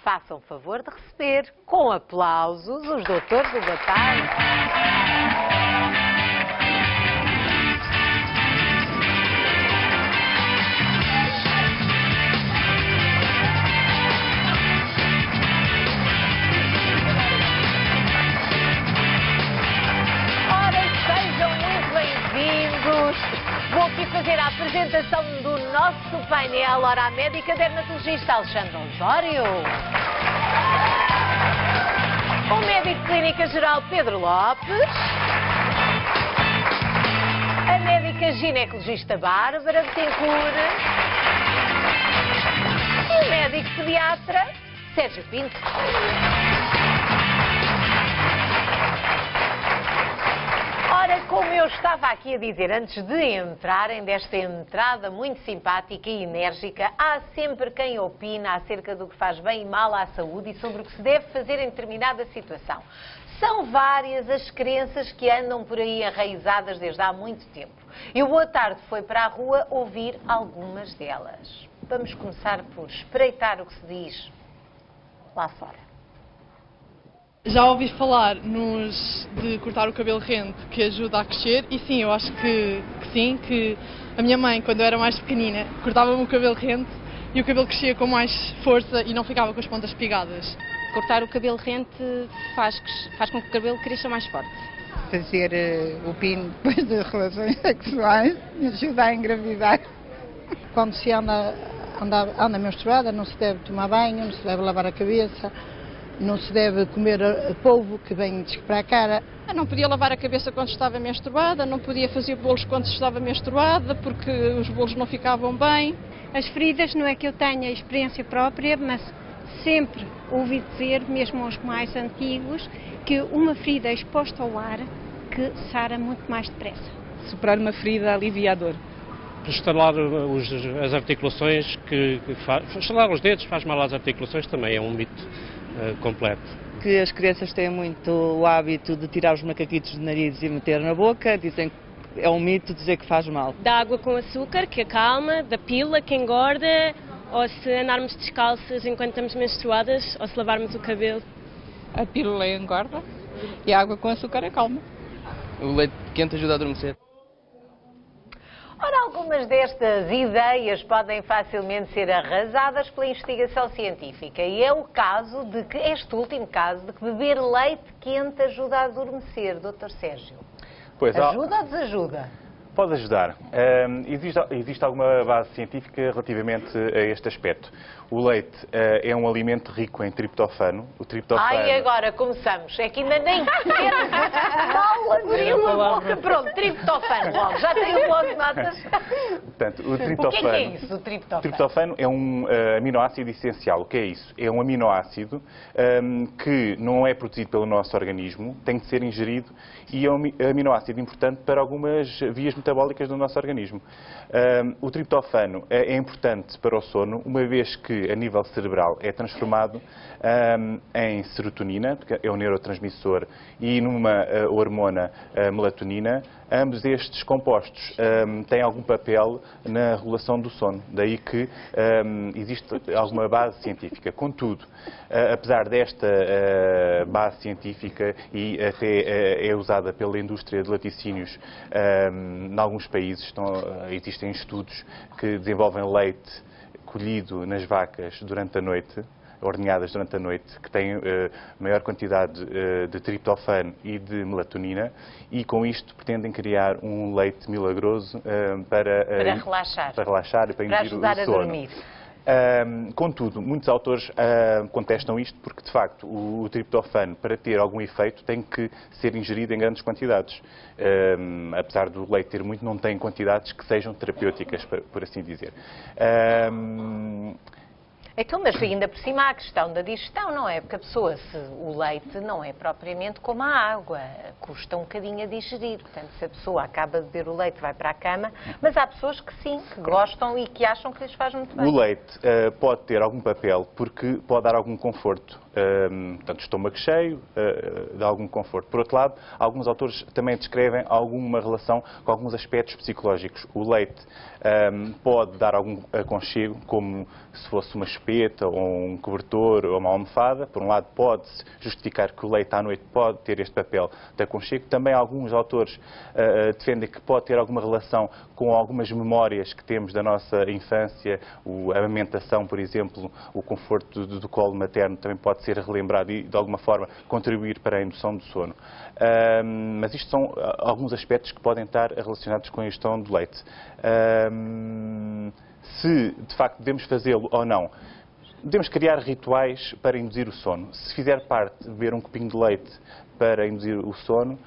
façam favor de receber com aplausos os doutores do Boa Tarde. Vou aqui fazer a apresentação do nosso painel. Ora, a médica dermatologista Alexandra Osório. O médico de clínica geral Pedro Lopes. A médica ginecologista Bárbara Betancourt. E o médico pediatra Sérgio Pinto. Ora, como eu estava aqui a dizer antes de entrarem, desta entrada muito simpática e enérgica, há sempre quem opina acerca do que faz bem e mal à saúde e sobre o que se deve fazer em determinada situação. São várias as crenças que andam por aí enraizadas desde há muito tempo. E o Boa Tarde foi para a rua ouvir algumas delas. Vamos começar por espreitar o que se diz lá fora. Já ouvi falar de cortar o cabelo rente, que ajuda a crescer, e sim, eu acho que sim, que a minha mãe, quando eu era mais pequenina, cortava-me o cabelo rente e o cabelo crescia com mais força e não ficava com as pontas espigadas. Cortar o cabelo rente faz com que o cabelo cresça mais forte. Fazer o pino depois das relações sexuais ajuda a engravidar. Quando se anda menstruada, não se deve tomar banho, não se deve lavar a cabeça. Não se deve comer polvo que vem para a cara. Não podia lavar a cabeça quando estava menstruada, não podia fazer bolos quando estava menstruada, porque os bolos não ficavam bem. As feridas, não é que eu tenha experiência própria, mas sempre ouvi dizer, mesmo aos mais antigos, que uma ferida exposta ao ar que sara muito mais depressa. Superar uma ferida alivia a dor. Estalar as articulações, estalar os dedos faz mal às articulações, também é um mito completo. Que as crianças têm muito o hábito de tirar os macaquitos do nariz e meter na boca, dizem que é um mito dizer que faz mal. Da água com açúcar, que acalma, da pílula, que engorda, ou se andarmos descalças enquanto estamos menstruadas, ou se lavarmos o cabelo. A pílula engorda e a água com açúcar acalma. O leite quente ajuda a adormecer. Ora, algumas destas ideias podem facilmente ser arrasadas pela investigação científica e é o caso de que, este último caso, de que beber leite quente ajuda a adormecer, Dr. Sérgio. Pois, ajuda ou desajuda? Pode ajudar. Existe alguma base científica relativamente a este aspecto. O leite é um alimento rico em triptofano. O triptofano... Ai, agora começamos. É que ainda nem sequer mal abriu a boca. Pronto, triptofano logo. Já tem o bloco de notas. Portanto, o triptofano... O que é isso, o triptofano? O triptofano é um aminoácido essencial. O que é isso? É um aminoácido que não é produzido pelo nosso organismo, tem de ser ingerido e é um aminoácido importante para algumas vias metabólicas do nosso organismo. O triptofano é importante para o sono, uma vez que a nível cerebral é transformado em serotonina, que é um neurotransmissor, e numa hormona melatonina. Ambos estes compostos têm algum papel na regulação do sono, daí que existe alguma base científica. Contudo, apesar desta base científica e até é usada pela indústria de laticínios em alguns países, existem estudos que desenvolvem leite colhido nas vacas durante a noite, ordenhadas durante a noite, que têm maior quantidade de triptofano e de melatonina, e com isto pretendem criar um leite milagroso para relaxar e para induzir o sono. Para ajudar a dormir. Contudo, muitos autores contestam isto porque, de facto, o triptofano, para ter algum efeito, tem que ser ingerido em grandes quantidades. Apesar do leite ter muito, não tem quantidades que sejam terapêuticas, por assim dizer. Então, mas ainda por cima há a questão da digestão, não é? Porque a pessoa, o leite não é propriamente como a água, custa um bocadinho a digerir. Portanto, se a pessoa acaba de beber o leite, vai para a cama, mas há pessoas que sim, que gostam e que acham que lhes faz muito bem. O leite pode ter algum papel porque pode dar algum conforto. Portanto, estômago cheio, dá algum conforto. Por outro lado, alguns autores também descrevem alguma relação com alguns aspectos psicológicos. O leite pode dar algum aconchego, como se fosse uma espeta, ou um cobertor, ou uma almofada. Por um lado, pode-se justificar que o leite à noite pode ter este papel de aconchego. Também alguns autores defendem que pode ter alguma relação com algumas memórias que temos da nossa infância, a amamentação, por exemplo, o conforto do colo materno também pode ser relembrado e, de alguma forma, contribuir para a indução do sono. Mas isto são alguns aspectos que podem estar relacionados com a ingestão do leite. Se, de facto, devemos fazê-lo ou não, podemos criar rituais para induzir o sono. Se fizer parte de beber um copinho de leite para induzir o sono,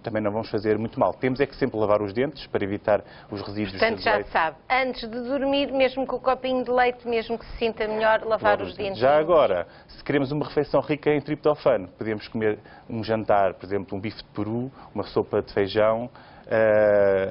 também não vamos fazer muito mal. Temos é que sempre lavar os dentes para evitar os resíduos de leite. Portanto, já sabe, antes de dormir, mesmo com o copinho de leite, mesmo que se sinta melhor, lavar os dentes. Já agora, se queremos uma refeição rica em triptofano, podemos comer um jantar, por exemplo, um bife de peru, uma sopa de feijão,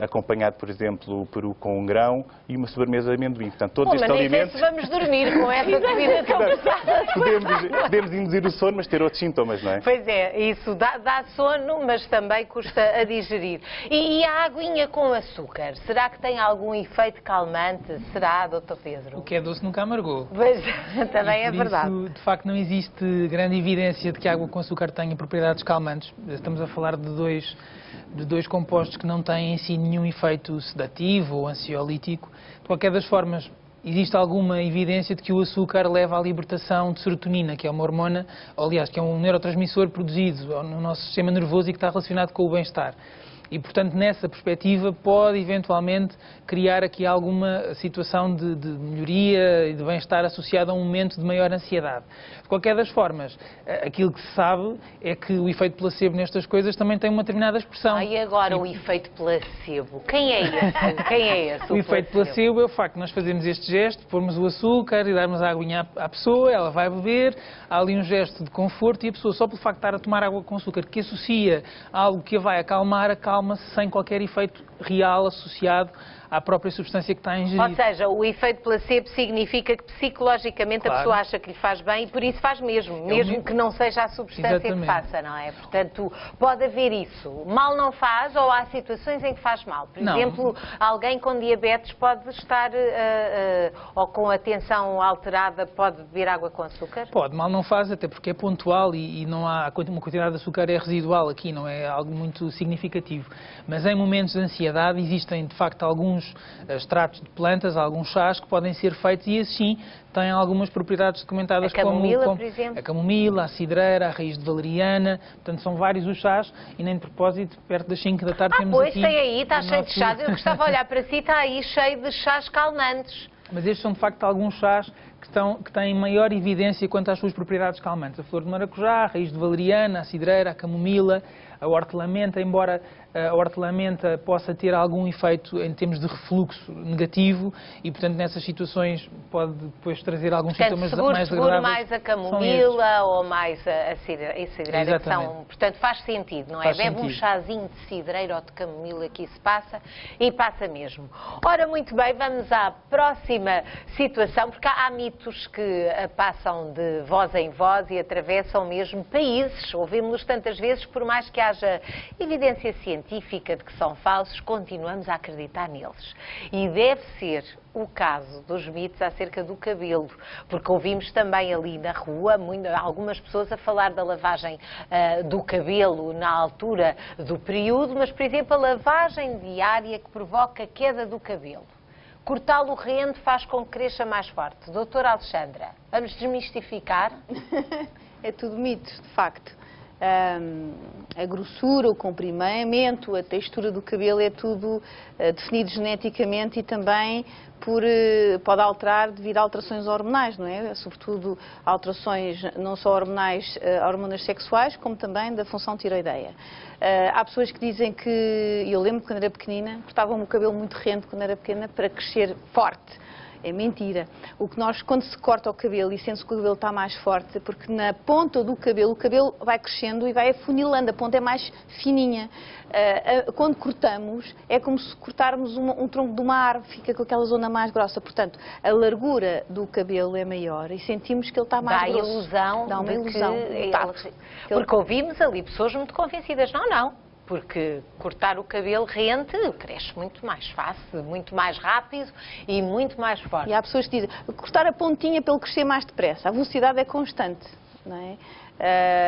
acompanhado, por exemplo, o peru com um grão e uma sobremesa de amendoim. Portanto, todos estes alimentos... Mas nem sei se vamos dormir com essa comida tão pesada. Podemos induzir o sono, mas ter outros sintomas, não é? Pois é, isso dá sono, mas também custa a digerir. E a aguinha com açúcar, será que tem algum efeito calmante? Será, Dr. Pedro? O que é doce nunca amargou. Pois, também é verdade. Isso, de facto, não existe grande evidência de que a água com açúcar tenha propriedades calmantes. Estamos a falar de dois compostos que não têm em si nenhum efeito sedativo ou ansiolítico. De qualquer das formas, existe alguma evidência de que o açúcar leva à libertação de serotonina, que é uma hormona, aliás, que é um neurotransmissor produzido no nosso sistema nervoso e que está relacionado com o bem-estar. E, portanto, nessa perspectiva, pode eventualmente criar aqui alguma situação de melhoria e de bem-estar associada a um momento de maior ansiedade. De qualquer das formas, aquilo que se sabe é que o efeito placebo nestas coisas também tem uma determinada expressão. E agora o efeito placebo? Quem é esse? Quem é esse? O efeito placebo é o facto de nós fazermos este gesto, pormos o açúcar e darmos a aguinha à pessoa, ela vai beber, há ali um gesto de conforto e a pessoa, só pelo facto de estar a tomar água com açúcar, que associa a algo que a vai acalmar, acalma-se sem qualquer efeito real associado à própria substância que está a ingerir. Ou seja, o efeito placebo significa que psicologicamente a pessoa acha que lhe faz bem e por isso faz mesmo que não seja a substância que faça, não é? Portanto, pode haver isso. Mal não faz ou há situações em que faz mal. Por exemplo, alguém com diabetes pode estar, ou com a tensão alterada, pode beber água com açúcar? Pode, mal não faz, até porque é pontual e não há, uma quantidade de açúcar é residual aqui, não é algo muito significativo. Mas em momentos de ansiedade existem, de facto, alguns extratos de plantas, alguns chás que podem ser feitos e esses sim têm algumas propriedades documentadas como... A camomila, por exemplo? A camomila, a cidreira, a raiz de valeriana, portanto são vários os chás e nem de propósito, perto das 5 da tarde temos pois, aqui... tem aí, está cheio de chás. Eu gostava de olhar para si, está aí cheio de chás calmantes. Mas estes são de facto alguns chás que têm maior evidência quanto às suas propriedades calmantes. A flor de maracujá, a raiz de valeriana, a cidreira, a camomila, a hortelã-menta, embora a hortelã-menta possa ter algum efeito em termos de refluxo negativo e, portanto, nessas situações pode depois trazer alguns sintomas mais agradáveis. Seguro mais a camomila ou mais a cidreira, que são, portanto, faz sentido, não é? Bebe um chazinho de cidreira ou de camomila que isso passa e passa mesmo. Ora, muito bem, vamos à próxima situação, porque há mitos que passam de voz em voz e atravessam mesmo países. Ouvimos-los tantas vezes, por mais que haja evidência científica de que são falsos, continuamos a acreditar neles. E deve ser o caso dos mitos acerca do cabelo, porque ouvimos também ali na rua algumas pessoas a falar da lavagem do cabelo na altura do período, mas, por exemplo, a lavagem diária que provoca queda do cabelo. Cortá-lo rende faz com que cresça mais forte. Doutora Alexandra, vamos desmistificar? É tudo mitos, de facto. A grossura, o comprimento, a textura do cabelo é tudo definido geneticamente e também pode alterar devido a alterações hormonais, não é? Sobretudo alterações não só hormonais, hormonas sexuais, como também da função tiroideia. Há pessoas que dizem que, eu lembro quando era pequenina, cortavam-me o cabelo muito rente quando era pequena para crescer forte. É mentira. Quando se corta o cabelo e sente-se que o cabelo está mais forte, é porque na ponta do cabelo, o cabelo vai crescendo e vai afunilando, a ponta é mais fininha. Quando cortamos, é como se cortarmos um tronco de uma árvore, fica com aquela zona mais grossa. Portanto, a largura do cabelo é maior e sentimos que ele está mais grosso. Dá uma ilusão. Porque ouvimos ali pessoas muito convencidas. Não. porque cortar o cabelo rente cresce muito mais fácil, muito mais rápido e muito mais forte. E há pessoas que dizem, cortar a pontinha para ele crescer mais depressa. A velocidade é constante, não é?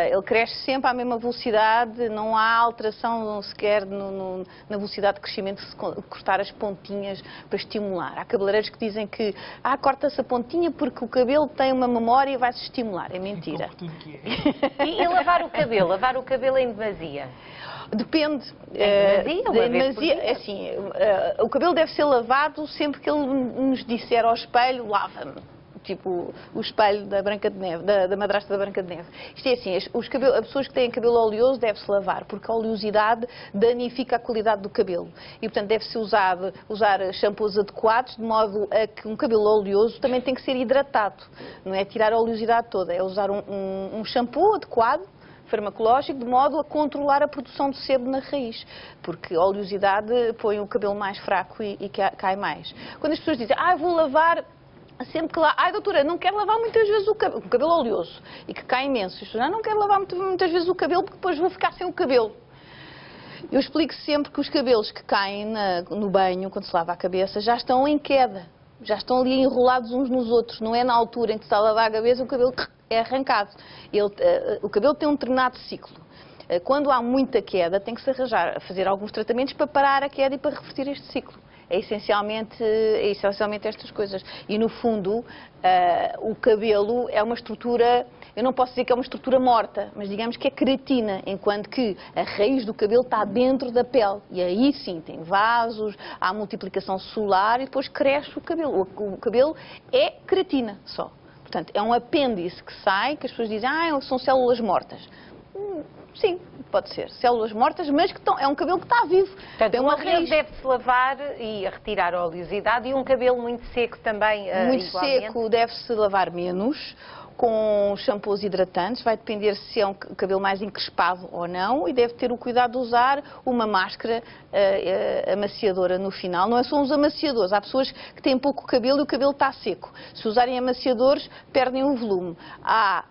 Ele cresce sempre à mesma velocidade, não há alteração sequer na velocidade de crescimento se cortar as pontinhas para estimular. Há cabeleireiros que dizem que corta-se a pontinha porque o cabelo tem uma memória e vai-se estimular. É mentira. E lavar o cabelo? Lavar o cabelo em demasia? Depende. Demasia, assim, o cabelo deve ser lavado sempre que ele nos disser ao espelho, lava-me. Tipo o espelho da Branca de Neve, da madrasta da Branca de Neve. Isto é assim, as pessoas que têm cabelo oleoso deve-se lavar, porque a oleosidade danifica a qualidade do cabelo. E, portanto, deve-se usar shampoos adequados, de modo a que um cabelo oleoso também tem que ser hidratado. Não é tirar a oleosidade toda, é usar um shampoo adequado, farmacológico, de modo a controlar a produção de sebo na raiz, porque a oleosidade põe o cabelo mais fraco e cai mais. Quando as pessoas dizem, vou lavar sempre que lá, doutora, não quero lavar muitas vezes o cabelo oleoso, e que cai imenso. As pessoas, não quero lavar muitas vezes o cabelo porque depois vou ficar sem o cabelo. Eu explico sempre que os cabelos que caem no banho, quando se lava a cabeça, já estão em queda, já estão ali enrolados uns nos outros, não é na altura em que se está a lavar a cabeça, o cabelo é arrancado. O cabelo tem um determinado ciclo. Quando há muita queda, tem que se arranjar, fazer alguns tratamentos para parar a queda e para reverter este ciclo. É essencialmente estas coisas. E, no fundo, o cabelo é uma estrutura, eu não posso dizer que é uma estrutura morta, mas digamos que é queratina, enquanto que a raiz do cabelo está dentro da pele. E aí sim, tem vasos, há multiplicação celular e depois cresce o cabelo. O cabelo é queratina só. Portanto, é um apêndice que sai, que as pessoas dizem, são células mortas. Sim, pode ser. Células mortas, mas é um cabelo que está vivo. Portanto, tem uma raiz. Deve-se lavar e retirar a oleosidade, e um cabelo muito seco também, muito seco deve-se lavar menos, com shampoos hidratantes, vai depender se é um cabelo mais encrespado ou não, e deve ter o cuidado de usar uma máscara amaciadora no final. Não é só os amaciadores, há pessoas que têm pouco cabelo e o cabelo está seco. Se usarem amaciadores, perdem o volume. Há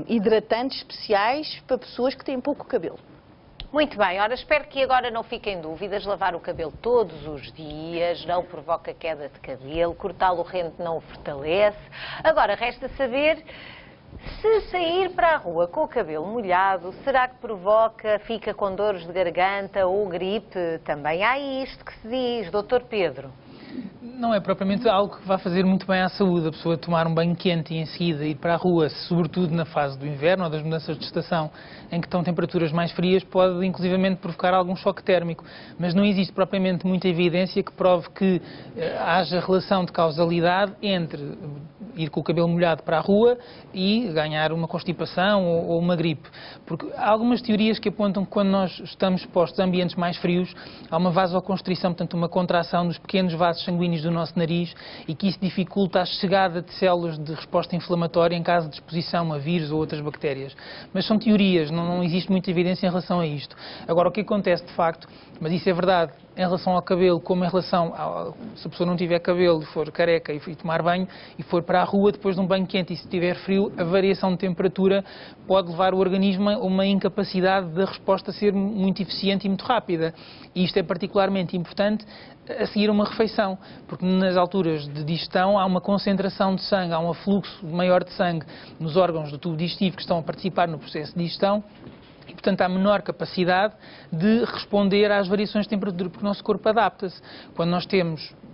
hidratantes especiais para pessoas que têm pouco cabelo. Muito bem, ora, espero que agora não fiquem dúvidas. Lavar o cabelo todos os dias não provoca queda de cabelo, cortá-lo rente não o fortalece. Agora, resta saber se sair para a rua com o cabelo molhado, será que fica com dores de garganta ou gripe? Também há isto que se diz, Dr. Pedro. Não é propriamente algo que vá fazer muito bem à saúde, a pessoa tomar um banho quente e em seguida ir para a rua, sobretudo na fase do inverno ou das mudanças de estação, em que estão temperaturas mais frias, pode inclusivamente provocar algum choque térmico. Mas não existe propriamente muita evidência que prove que haja relação de causalidade entre ir com o cabelo molhado para a rua e ganhar uma constipação ou uma gripe. Porque há algumas teorias que apontam que quando nós estamos expostos a ambientes mais frios, há uma vasoconstrição, portanto uma contração dos pequenos vasos sanguíneos do nosso nariz, e que isso dificulta a chegada de células de resposta inflamatória em caso de exposição a vírus ou outras bactérias. Mas são teorias, não existe muita evidência em relação a isto. Agora, o que acontece de facto, mas isso é verdade, em relação ao cabelo, como em relação se a pessoa não tiver cabelo, for careca e tomar banho e for para a rua depois de um banho quente e se tiver frio, a variação de temperatura pode levar o organismo a uma incapacidade da resposta a ser muito eficiente e muito rápida. E isto é particularmente importante a seguir uma refeição, porque nas alturas de digestão há uma concentração de sangue, há um afluxo maior de sangue nos órgãos do tubo digestivo que estão a participar no processo de digestão. E, portanto, há menor capacidade de responder às variações de temperatura, porque o nosso corpo adapta-se. Quando nós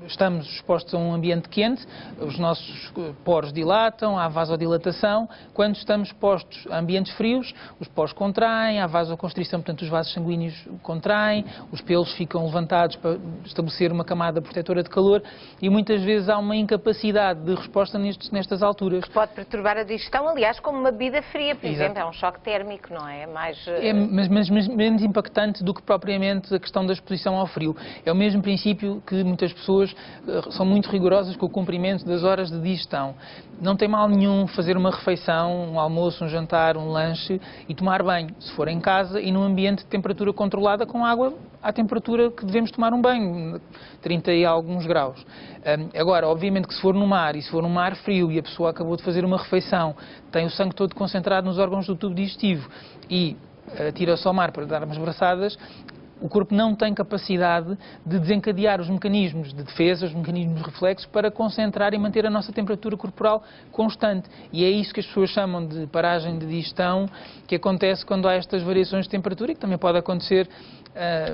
estamos expostos a um ambiente quente, os nossos poros dilatam, há vasodilatação. Quando estamos expostos a ambientes frios, os poros contraem, há vasoconstrição, portanto os vasos sanguíneos contraem, os pelos ficam levantados para estabelecer uma camada protetora de calor e muitas vezes há uma incapacidade de resposta nestas alturas. Pode perturbar a digestão, aliás, como uma bebida fria, por exemplo, é um choque térmico, não é? Mas menos impactante do que propriamente a questão da exposição ao frio. É o mesmo princípio que muitas pessoas são muito rigorosas com o cumprimento das horas de digestão. Não tem mal nenhum fazer uma refeição, um almoço, um jantar, um lanche e tomar banho, se for em casa e num ambiente de temperatura controlada com água à temperatura que devemos tomar um banho, 30 e alguns graus. Agora, obviamente que se for no mar e se for num mar frio e a pessoa acabou de fazer uma refeição, tem o sangue todo concentrado nos órgãos do tubo digestivo e atira-se ao mar para dar umas braçadas, o corpo não tem capacidade de desencadear os mecanismos de defesa, os mecanismos de reflexos, para concentrar e manter a nossa temperatura corporal constante. E é isso que as pessoas chamam de paragem de digestão, que acontece quando há estas variações de temperatura e que também pode acontecer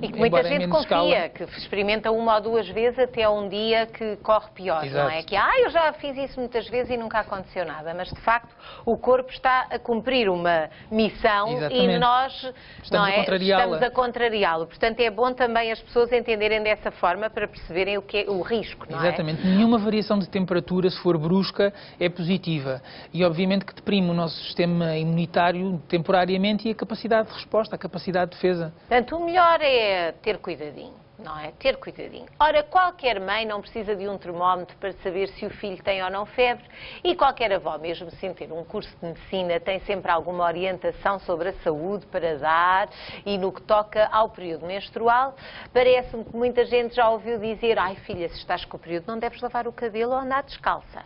e que muita gente confia, que experimenta uma ou duas vezes até um dia que corre pior, Exato. não é? Que eu já fiz isso muitas vezes e nunca aconteceu nada, mas de facto o corpo está a cumprir uma missão. Exatamente. E nós estamos a contrariá-lo. Portanto, é bom também as pessoas entenderem dessa forma para perceberem o que é o risco, não é? Exatamente. Nenhuma variação de temperatura, se for brusca, é positiva. E obviamente que deprime o nosso sistema imunitário temporariamente e a capacidade de resposta, a capacidade de defesa. Portanto, o melhor é ter cuidadinho, não é? Ter cuidadinho. Ora, qualquer mãe não precisa de um termómetro para saber se o filho tem ou não febre e qualquer avó, mesmo sem ter um curso de medicina, tem sempre alguma orientação sobre a saúde para dar e no que toca ao período menstrual. Parece-me que muita gente já ouviu dizer: ai filha, se estás com o período não deves lavar o cabelo ou andar descalça.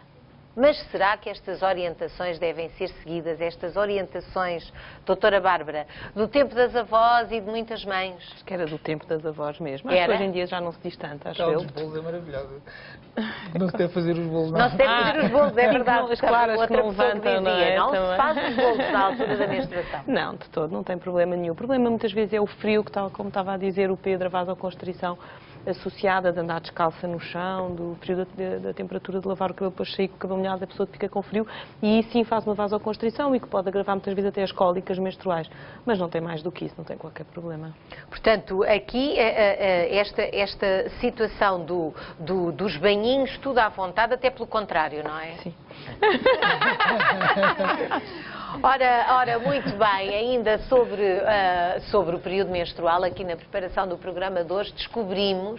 Mas será que estas orientações devem ser seguidas, estas orientações, doutora Bárbara, do tempo das avós e de muitas mães? Acho que era do tempo das avós mesmo. Acho que hoje em dia já não se diz tanto, acho eu. Os bolos é maravilhoso. Não se deve fazer os bolos, não. Não se deve fazer os bolos, é verdade. As claras outra que não levantam, não é? Não também. se faz os bolos na altura da menstruação. Não, de todo, não tem problema nenhum. O problema muitas vezes é o frio, que tal, como estava a dizer o Pedro, a vasoconstrição associada de andar descalça no chão, do frio da temperatura de lavar o cabelo, depois sair com o cabelo molhado, a pessoa fica com frio e sim faz uma vasoconstrição e que pode agravar muitas vezes até as cólicas menstruais. Mas não tem mais do que isso, não tem qualquer problema. Portanto, aqui esta situação dos banhinhos, tudo à vontade, até pelo contrário, não é? Sim. Ora, muito bem, ainda sobre o período menstrual, aqui na preparação do programa de hoje, descobrimos,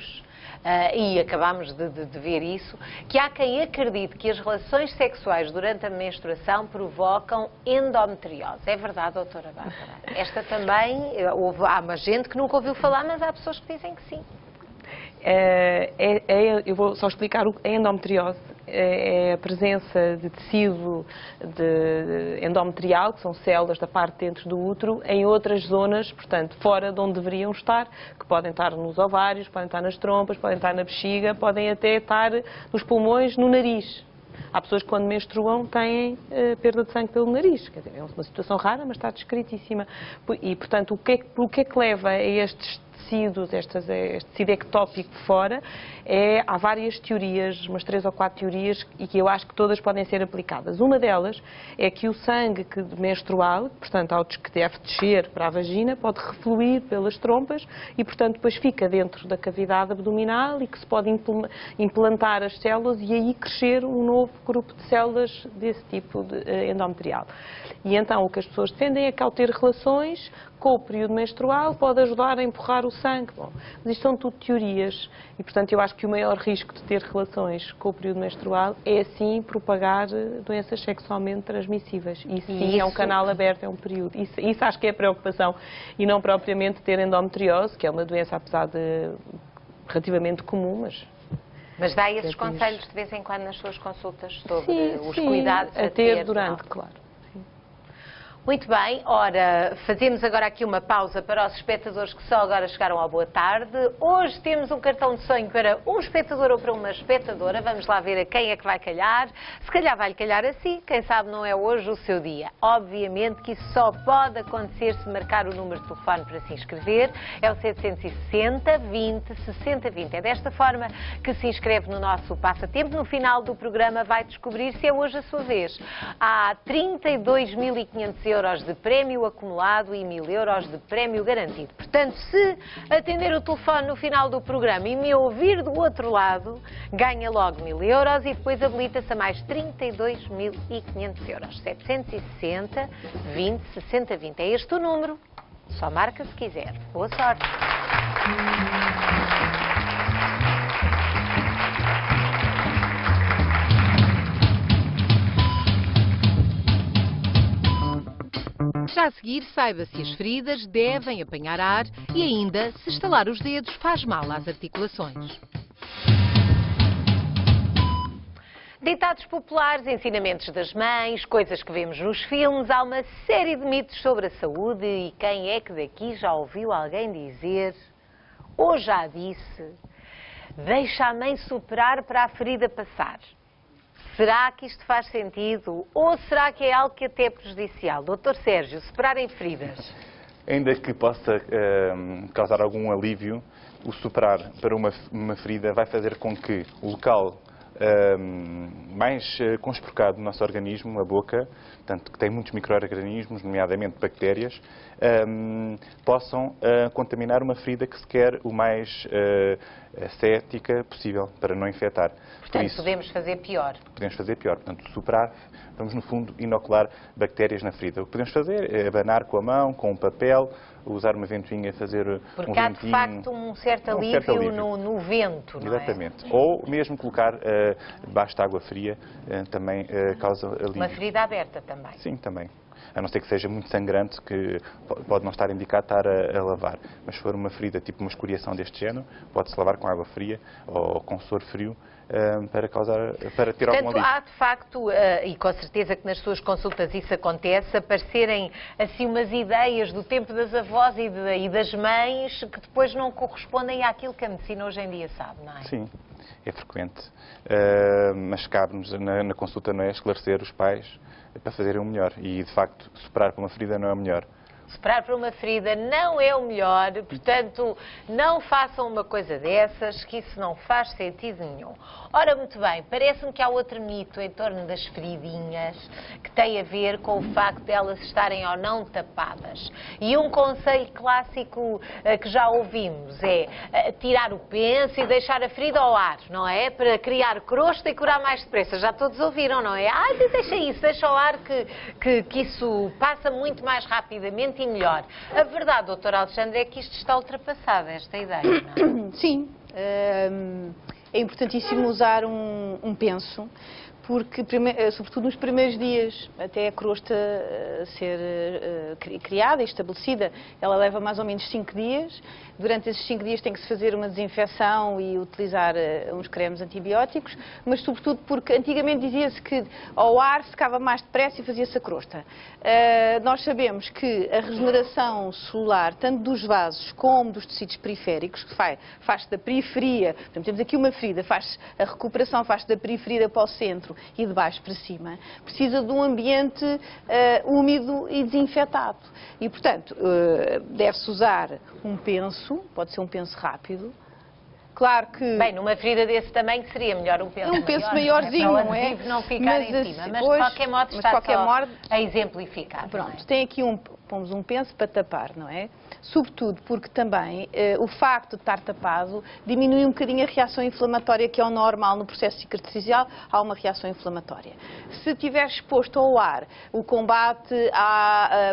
e acabámos de ver isso, que há quem acredite que as relações sexuais durante a menstruação provocam endometriose. É verdade, doutora Bárbara? Esta também, há uma gente que nunca ouviu falar, mas há pessoas que dizem que sim. Eu vou só explicar a endometriose. É a presença de tecido endometrial, que são células da parte de dentro do útero, em outras zonas, portanto, fora de onde deveriam estar, que podem estar nos ovários, podem estar nas trompas, podem estar na bexiga, podem até estar nos pulmões, no nariz. Há pessoas que, quando menstruam, têm perda de sangue pelo nariz. Quer dizer, é uma situação rara, mas está descritíssima. E, portanto, o que é que leva a estes tecidos, este tecido ectópico fora? Há várias teorias, umas 3 ou 4 teorias, e que eu acho que todas podem ser aplicadas. Uma delas é que o sangue menstrual, portanto, que deve descer para a vagina, pode refluir pelas trompas e, portanto, depois fica dentro da cavidade abdominal e que se pode implantar as células e aí crescer um novo grupo de células desse tipo endometrial. E então o que as pessoas defendem é que, ao ter relações com o período menstrual, pode ajudar a empurrar o sangue. Bom, mas isto são tudo teorias e, portanto, eu acho que o maior risco de ter relações com o período menstrual é, sim, propagar doenças sexualmente transmissíveis. Isso, sim, é um canal aberto, é um período. Isso acho que é a preocupação e não propriamente ter endometriose, que é uma doença, apesar de relativamente comum, Mas dá esses conselhos de vez em quando nas suas consultas sobre sim, os cuidados a ter durante, claro. Muito bem, ora, fazemos agora aqui uma pausa para os espectadores que só agora chegaram ao boa tarde. Hoje temos um cartão de sonho para um espectador ou para uma espectadora. Vamos lá ver a quem é que vai calhar. Se calhar vai-lhe calhar a si, quem sabe não é hoje o seu dia. Obviamente que isso só pode acontecer se marcar o número de telefone para se inscrever. É o 760 20 60 20. É desta forma que se inscreve no nosso passatempo. No final do programa vai descobrir se é hoje a sua vez. Há 32.500 euros de prémio acumulado e 1.000 euros de prémio garantido. Portanto, se atender o telefone no final do programa e me ouvir do outro lado, ganha logo 1.000 euros e depois habilita-se a mais 32.500 euros. 760 20 60 20. É este o número. Só marca se quiser. Boa sorte! Já a seguir, saiba se as feridas devem apanhar ar e ainda se estalar os dedos faz mal às articulações. Ditados populares, ensinamentos das mães, coisas que vemos nos filmes, há uma série de mitos sobre a saúde e quem é que daqui já ouviu alguém dizer, ou já disse, deixa a mãe soprar para a ferida passar. Será que isto faz sentido ou será que é algo que até é prejudicial? Dr. Sérgio, soprar em feridas. Ainda que possa causar algum alívio, o soprar para uma ferida vai fazer com que o local mais conspurcado do nosso organismo, a boca, portanto, que tem muitos micro-organismos, nomeadamente bactérias, possam contaminar uma ferida que se quer o mais ascética possível, para não infectar. Portanto, podemos fazer pior. Podemos fazer pior. Portanto, soprar, vamos no fundo inocular bactérias na ferida. O que podemos fazer é abanar com a mão, com um papel, usar uma ventoinha, fazer um ventinho. Porque há de facto um certo alívio no vento, não é? Exatamente. Ou mesmo colocar debaixo de água fria também causa alívio. Uma ferida aberta também. Sim, também. A não ser que seja muito sangrante, que pode não estar indicado estar a lavar. Mas se for uma ferida, tipo uma escoriação deste género, pode-se lavar com água fria ou com soro frio para ter algum alívio. Portanto, há de facto, e com certeza que nas suas consultas isso acontece, aparecerem assim umas ideias do tempo das avós e das mães que depois não correspondem àquilo que a medicina hoje em dia sabe, não é? Sim, é frequente. Mas cabe-nos na consulta, não é, esclarecer os pais para fazerem o melhor. E, de facto, soprar para uma ferida não é o melhor. Soprar para uma ferida não é o melhor, portanto, não façam uma coisa dessas, que isso não faz sentido nenhum. Ora, muito bem, parece-me que há outro mito em torno das feridinhas que tem a ver com o facto de elas estarem ou não tapadas. E um conselho clássico que já ouvimos é tirar o penso e deixar a ferida ao ar, não é? Para criar crosta e curar mais depressa. Já todos ouviram, não é? Deixa isso, deixa ao ar que isso passa muito mais rapidamente e melhor. A verdade, Dr. Alexandre, é que isto está ultrapassado, esta ideia, não é? Sim. É importantíssimo usar um penso, porque, sobretudo nos primeiros dias, até a crosta ser criada e estabelecida, ela leva mais ou menos 5 dias. Durante esses 5 dias tem que se fazer uma desinfecção e utilizar uns cremes antibióticos, mas sobretudo porque antigamente dizia-se que ao ar secava mais depressa e fazia-se a crosta. Nós sabemos que a regeneração celular, tanto dos vasos como dos tecidos periféricos, que faz-se da periferia, portanto, temos aqui uma ferida, a recuperação faz-se da periferia para o centro e de baixo para cima, precisa de um ambiente úmido e desinfetado. E, portanto, deve-se usar um penso, pode ser um penso rápido. Claro que... Bem, numa ferida desse tamanho seria melhor um penso maior. Um penso maiorzinho, não é? Para o não ficar em cima, mas de qualquer modo está só a exemplificar. Pronto, tem aqui pomos um penso para tapar, não é? Sobretudo porque também o facto de estar tapado diminui um bocadinho a reação inflamatória que é o normal no processo cicatricial, há uma reação inflamatória. Se estiver exposto ao ar, o combate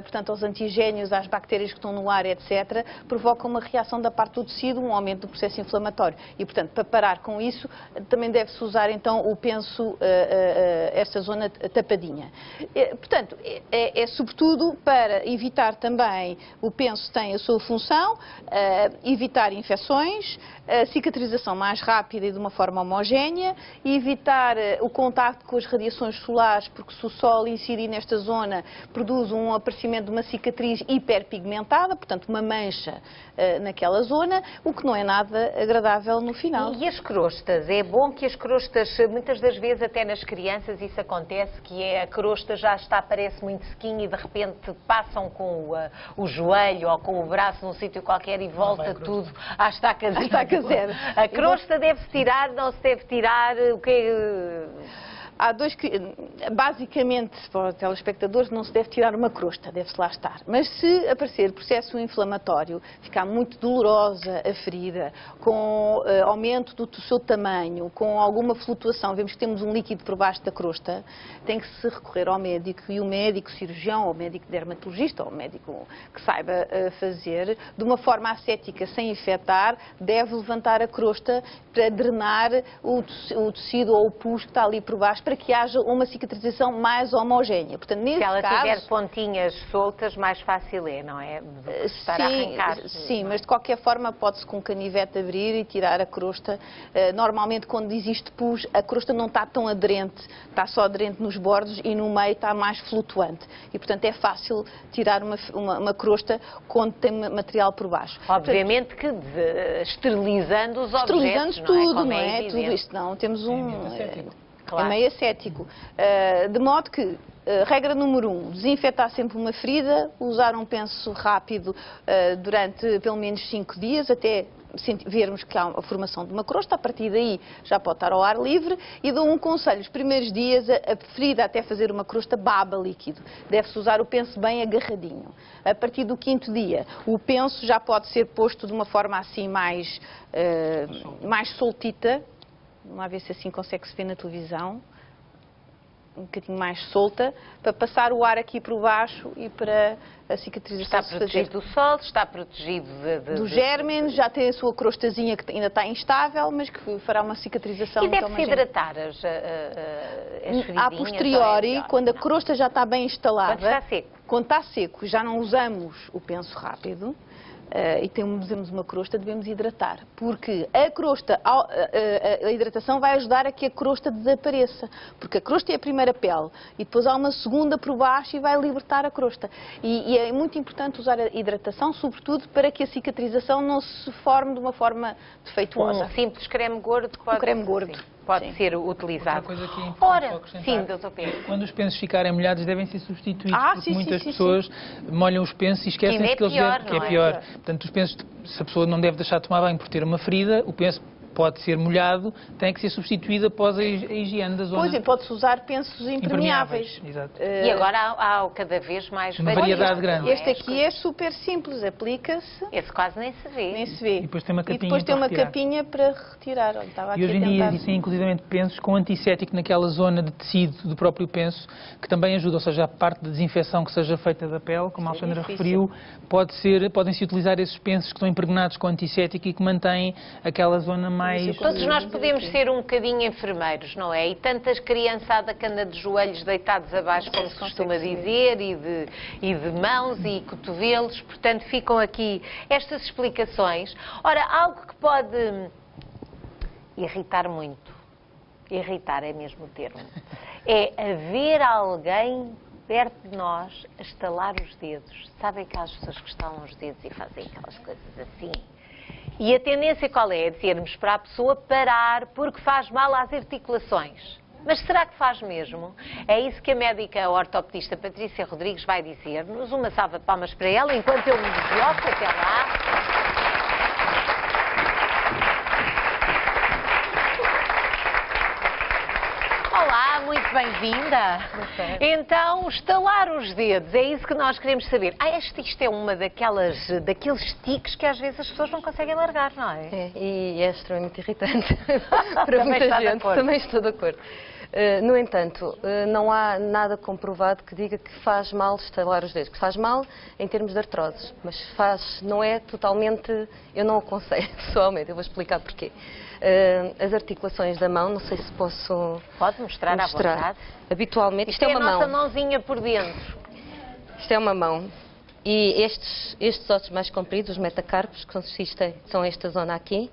portanto, aos antigénios, às bactérias que estão no ar, etc., provoca uma reação da parte do tecido, um aumento do processo inflamatório. E, portanto, para parar com isso, também deve-se usar, então, o penso, esta zona tapadinha. Portanto, é sobretudo para evitar também, o penso tem a sua função, evitar infecções, a cicatrização mais rápida e de uma forma homogénea, e evitar o contacto com as radiações solares, porque se o sol incidir nesta zona, produz um aparecimento de uma cicatriz hiperpigmentada, portanto uma mancha naquela zona, o que não é nada agradável no final. E as crostas? É bom que as crostas, muitas das vezes até nas crianças isso acontece, que a crosta já parece muito sequinha e de repente passam com o joelho ou com o braço num sítio qualquer e volta tudo à estaca zero. A crosta deve-se tirar, não se deve tirar, o que Há basicamente, para os telespectadores, não se deve tirar uma crosta, deve-se lá estar. Mas se aparecer processo inflamatório, ficar muito dolorosa a ferida, com aumento do seu tamanho, com alguma flutuação, vemos que temos um líquido por baixo da crosta, tem que se recorrer ao médico, e o médico cirurgião, ou o médico dermatologista, ou o médico que saiba fazer, de uma forma ascética, sem infectar, deve levantar a crosta para drenar o tecido ou o pus que está ali por baixo, para que haja uma cicatrização mais homogénea. Portanto, nesse Se ela caso, tiver pontinhas soltas, mais fácil é, não é? Estar a arrancar. Sim, mas de qualquer forma pode-se com canivete abrir e tirar a crosta. Normalmente quando existe pus, a crosta não está tão aderente, está só aderente nos bordos e no meio está mais flutuante. E portanto é fácil tirar uma crosta quando tem material por baixo. Obviamente que esterilizando os objetos, esterilizando tudo, não é? Tudo isto não, temos Claro. É meio ascético. De modo que, regra número 1, desinfetar sempre uma ferida, usar um penso rápido durante pelo menos 5 dias, até vermos que há a formação de uma crosta. A partir daí já pode estar ao ar livre. E dou um conselho: os primeiros dias a ferida até fazer uma crosta baba líquido. Deve-se usar o penso bem agarradinho. A partir do 5º dia, o penso já pode ser posto de uma forma assim mais soltita. Vamos ver se assim consegue-se ver na televisão. Um bocadinho mais solta, para passar o ar aqui por baixo e para a cicatrização se fazer. Está protegido do sol, está protegido do germe, já tem a sua crostazinha que ainda está instável, mas que fará uma cicatrização. E deve-se hidratar as feridinhas? A posteriori, quando a crosta já está bem instalada, quando está seco. Quando está seco, já não usamos o penso rápido. E temos uma crosta, devemos hidratar, porque a crosta, a hidratação vai ajudar a que a crosta desapareça, porque a crosta é a primeira pele e depois há uma segunda por baixo e vai libertar a crosta. E é muito importante usar a hidratação, sobretudo para que a cicatrização não se forme de uma forma defeituosa. Um simples creme gordo pode, pode ser utilizado. Outra coisa que é importante Ora, sim, doutor Pedro. Quando os pensos ficarem molhados devem ser substituídos, porque muitas pessoas molham os pensos e esquecem-se que eles devem, que é pior. Portanto, os pensos, se a pessoa não deve deixar de tomar banho por ter uma ferida, o penso pode ser molhado, tem que ser substituído após a higiene da zona. Pois é, pode-se usar pensos impermeáveis. Exato. E agora há cada vez mais uma variedade grande. Este aqui é super simples, aplica-se. Esse quase nem se vê. Nem se vê. E depois tem uma capinha, para retirar. Olha, estava e hoje em dia existem inclusivamente pensos com antisséptico naquela zona de tecido do próprio penso, que também ajuda, ou seja, a parte de desinfecção que seja feita da pele, como a Alexandra referiu, podem-se utilizar esses pensos que estão impregnados com antisséptico e que mantêm aquela zona mais... Todos nós podemos ser um bocadinho enfermeiros, não é? E tantas criançada que anda de joelhos deitados abaixo, como se costuma dizer, e de mãos e cotovelos. Portanto, ficam aqui estas explicações. Ora, algo que pode irritar muito, irritar é mesmo o termo, é haver alguém perto de nós a estalar os dedos. Sabem aquelas pessoas que estalam os dedos e fazem aquelas coisas assim? E a tendência qual é? É dizermos para a pessoa parar porque faz mal às articulações. Mas será que faz mesmo? É isso que a médica ortopedista Patrícia Rodrigues vai dizer-nos. Uma salva de palmas para ela, enquanto eu me desloco até lá. Olá, muito bem-vinda. Então, estalar os dedos, é isso que nós queremos saber. Isto é uma daqueles tiques que às vezes as pessoas não conseguem largar, não é? É, e é extremamente irritante para muita gente. Também estou de acordo. No entanto, não há nada comprovado que diga que faz mal estalar os dedos. Que faz mal em termos de artroses, mas não é totalmente... Eu não aconselho, pessoalmente, eu vou explicar porquê. As articulações da mão, não sei se posso... Pode mostrar à vontade. Habitualmente, isto é uma mão. Isto é a nossa mãozinha por dentro. Isto é uma mão. E estes ossos mais compridos, os metacarpos, que consistem, são esta zona aqui,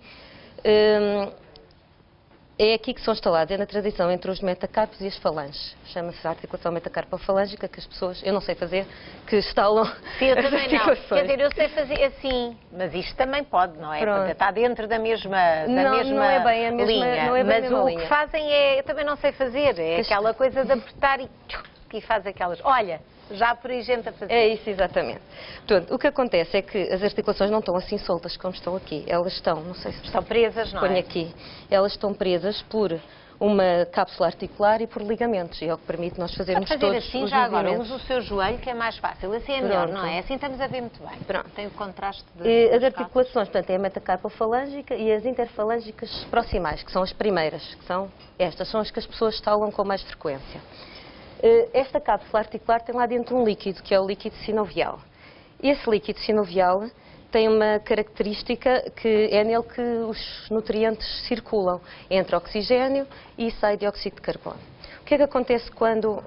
é aqui que são instalados, é na transição entre os metacarpos e as falanges. Chama-se a articulação metacarpo-falângica, que as pessoas, eu não sei fazer, que instalam. Sim, eu também não. Quer dizer, eu sei fazer assim, mas isto também pode, não é? Porque está dentro da mesma não é bem a mesma linha. Não é bem mas a mesma o linha. que fazem é, eu também não sei fazer, é aquela coisa de apertar e faz aquelas... Olha, já por aí gente a fazer. É isso, exatamente. Portanto, o que acontece é que as articulações não estão assim soltas como estão aqui. Elas estão, não sei se... Estão presas, não é? Ponho aqui. Elas estão presas por uma cápsula articular e por ligamentos. E é o que permite nós fazermos todos os assim, já agora, movimentos. usa o seu joelho, que é mais fácil. Assim é melhor, não é? Assim estamos a ver muito bem. Pronto. Tem o contraste as articulações, portanto, é a metacarpofalângica e as interfalângicas proximais, que são as primeiras, que são estas, são as que as pessoas instalam com mais frequência. Esta cápsula articular tem lá dentro um líquido, que é o líquido sinovial. Esse líquido sinovial tem uma característica que é nele que os nutrientes circulam, entra oxigênio e sai dióxido de carbono. O que é que acontece quando